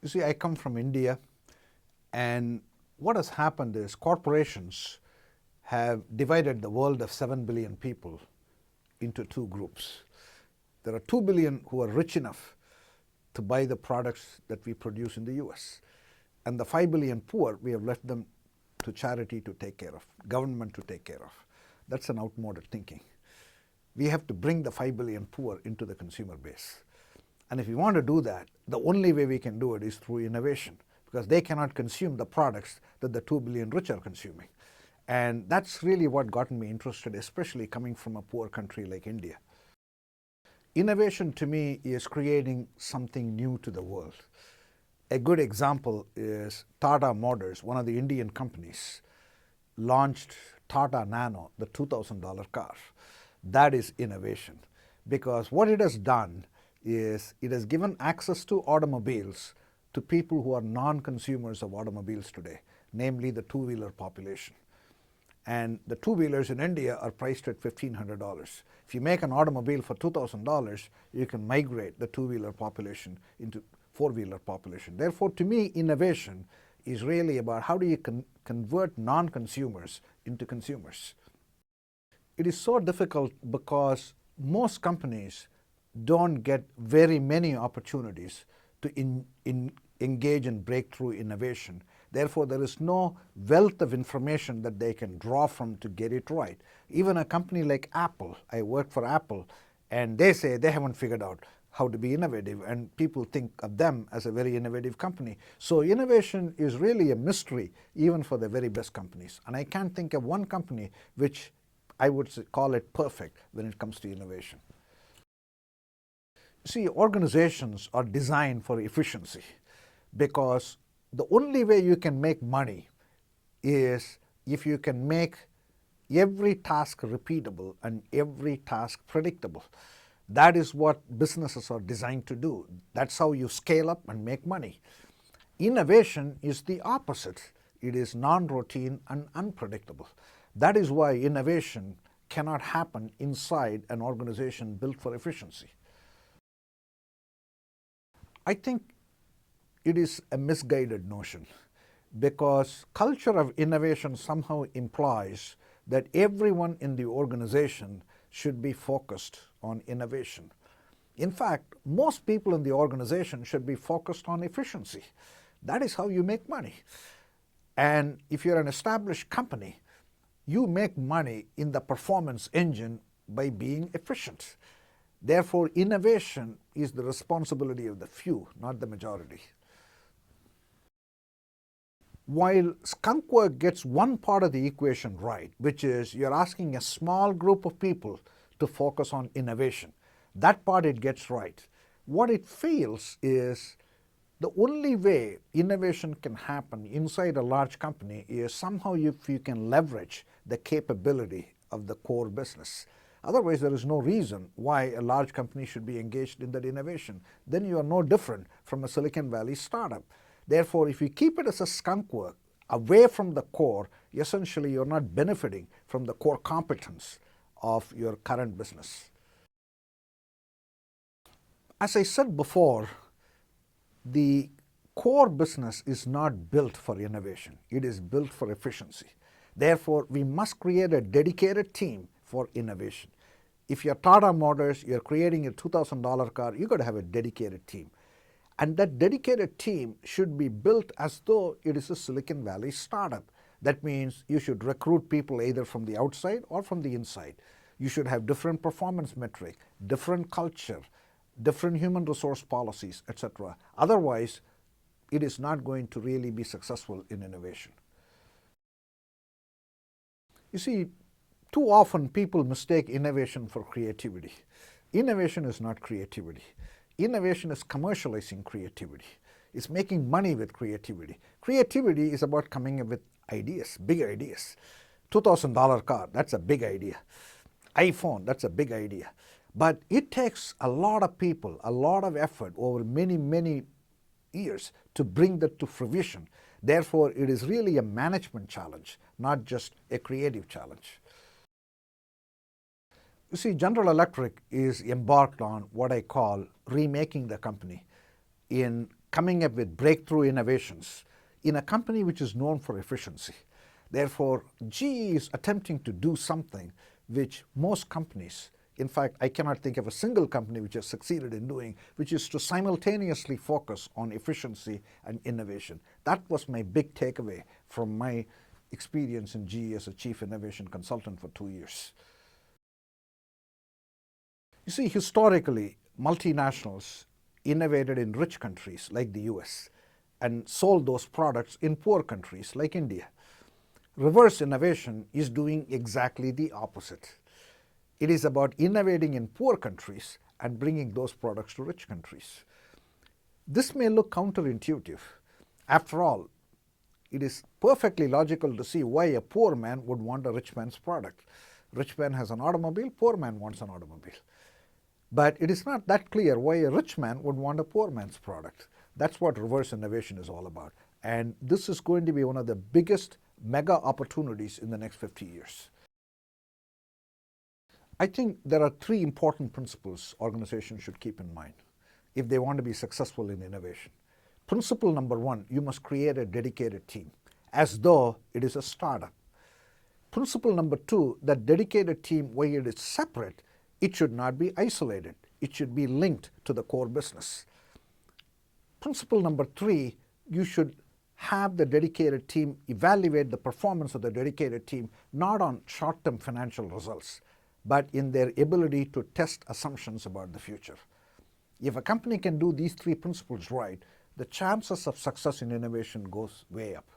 You see, I come from India, and what has happened is corporations have divided the world of 7 billion people into two groups. There are 2 billion who are rich enough to buy the products that we produce in the US. And the 5 billion poor, we have left them to charity to take care of, government to take care of. That's an outmoded thinking. We have to bring the 5 billion poor into the consumer base. And if we want to do that, the only way we can do it is through innovation, because they cannot consume the products that the 2 billion rich are consuming. And that's really what got me interested, especially coming from a poor country like India. Innovation to me is creating something new to the world. A good example is Tata Motors, one of the Indian companies, launched Tata Nano, the $2,000 car. That is innovation, because what it has done is it has given access to automobiles to people who are non-consumers of automobiles today, namely the two-wheeler population. And the two-wheelers in India are priced at $1,500. If you make an automobile for $2,000, you can migrate the two-wheeler population into four-wheeler population. Therefore, to me, innovation is really about how do you convert non-consumers into consumers. It is so difficult because most companies don't get very many opportunities to engage in breakthrough innovation. Therefore, there is no wealth of information that they can draw from to get it right. Even a company like Apple, I work for Apple, and they say they haven't figured out how to be innovative, and people think of them as a very innovative company. So innovation is really a mystery even for the very best companies. And I can't think of one company which I would call it perfect when it comes to innovation. See, organizations are designed for efficiency, because the only way you can make money is if you can make every task repeatable and every task predictable. That is what businesses are designed to do. That's how you scale up and make money. Innovation is the opposite. It is non-routine and unpredictable. That is why innovation cannot happen inside an organization built for efficiency. I think it is a misguided notion, because culture of innovation somehow implies that everyone in the organization should be focused on innovation. In fact, most people in the organization should be focused on efficiency. That is how you make money. And if you're an established company, you make money in the performance engine by being efficient. Therefore, innovation is the responsibility of the few, not the majority. While skunk work gets one part of the equation right, which is you're asking a small group of people to focus on innovation, that part it gets right. What it fails is the only way innovation can happen inside a large company is somehow if you can leverage the capability of the core business. Otherwise, there is no reason why a large company should be engaged in that innovation. Then you are no different from a Silicon Valley startup. Therefore, if you keep it as a skunk work away from the core, essentially you're not benefiting from the core competence of your current business. As I said before, the core business is not built for innovation. It is built for efficiency. Therefore, we must create a dedicated team for innovation. If you're Tata Motors, you're creating a $2,000 car, you've got to have a dedicated team. And that dedicated team should be built as though it is a Silicon Valley startup. That means you should recruit people either from the outside or from the inside. You should have different performance metrics, different culture, different human resource policies, etc. Otherwise, it is not going to really be successful in innovation. You see, too often people mistake innovation for creativity. Innovation is not creativity. Innovation is commercializing creativity. It's making money with creativity. Creativity is about coming up with ideas, big ideas. $2,000 car, that's a big idea. iPhone, that's a big idea. But it takes a lot of people, a lot of effort over many, many years to bring that to fruition. Therefore, it is really a management challenge, not just a creative challenge. You see, General Electric is embarked on what I call remaking the company in coming up with breakthrough innovations in a company which is known for efficiency. Therefore, GE is attempting to do something which most companies, in fact, I cannot think of a single company which has succeeded in doing, which is to simultaneously focus on efficiency and innovation. That was my big takeaway from my experience in GE as a chief innovation consultant for 2 years. You see, historically, multinationals innovated in rich countries like the US and sold those products in poor countries like India. Reverse innovation is doing exactly the opposite. It is about innovating in poor countries and bringing those products to rich countries. This may look counterintuitive. After all, it is perfectly logical to see why a poor man would want a rich man's product. Rich man has an automobile, poor man wants an automobile. But it is not that clear why a rich man would want a poor man's product. That's what reverse innovation is all about. And this is going to be one of the biggest mega opportunities in the next 50 years. I think there are 3 important principles organizations should keep in mind if they want to be successful in innovation. Principle number 1, you must create a dedicated team, as though it is a startup. Principle number 2, that dedicated team, while it is separate, it should not be isolated. It should be linked to the core business. Principle number 3, you should have the dedicated team evaluate the performance of the dedicated team not on short-term financial results, but in their ability to test assumptions about the future. If a company can do these 3 principles right, the chances of success in innovation goes way up.